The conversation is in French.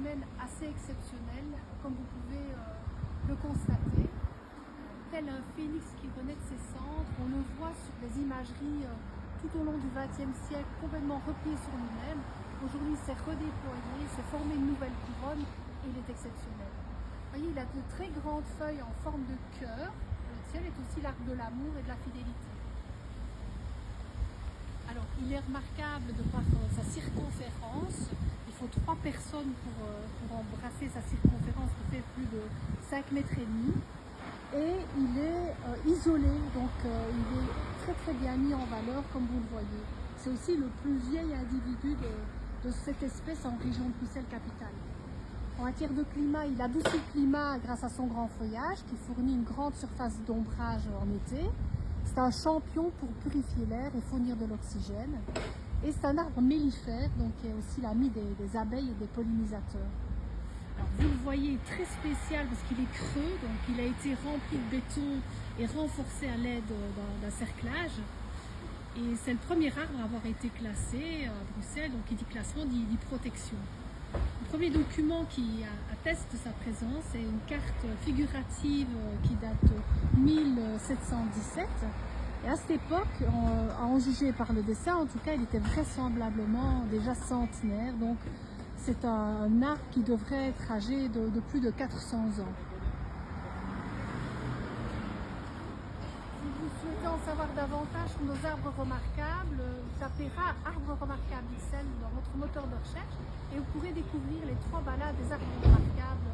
humaine assez exceptionnelle, comme vous pouvez le constater. Tel un phénix qui renaît de ses cendres, on le voit sur des imageries tout au long du XXe siècle, complètement replié sur lui-même. Aujourd'hui, il s'est redéployé, il s'est formé une nouvelle couronne et il est exceptionnel. Vous voyez, il a de très grandes feuilles en forme de cœur. Le ciel est aussi l'arbre de l'amour et de la fidélité. Alors, il est remarquable de par sa circonférence. Il faut 3 personnes pour embrasser sa circonférence qui fait plus de 5,5 mètres. Et il est isolé, donc il est très très bien mis en valeur comme vous le voyez. C'est aussi le plus vieil individu de cette espèce en région de Bruxelles-Capitale. En matière de climat, il adoucit le climat grâce à son grand feuillage qui fournit une grande surface d'ombrage en été. C'est un champion pour purifier l'air et fournir de l'oxygène. Et c'est un arbre mellifère, donc qui est aussi l'ami des abeilles et des pollinisateurs. Alors, vous le voyez, très spécial parce qu'il est creux, donc il a été rempli de béton et renforcé à l'aide d'un cerclage. Et c'est le premier arbre à avoir été classé à Bruxelles, donc il dit classement, dit protection. Le premier document qui atteste sa présence est une carte figurative qui date de 1717. Et à cette époque, à en juger par le dessin, en tout cas, il était vraisemblablement déjà centenaire. Donc c'est un arbre qui devrait être âgé de plus de 400 ans. Si vous souhaitez en savoir davantage sur nos arbres remarquables, tapez Arbres remarquables XL dans votre moteur de recherche et vous pourrez découvrir les 3 balades des arbres remarquables.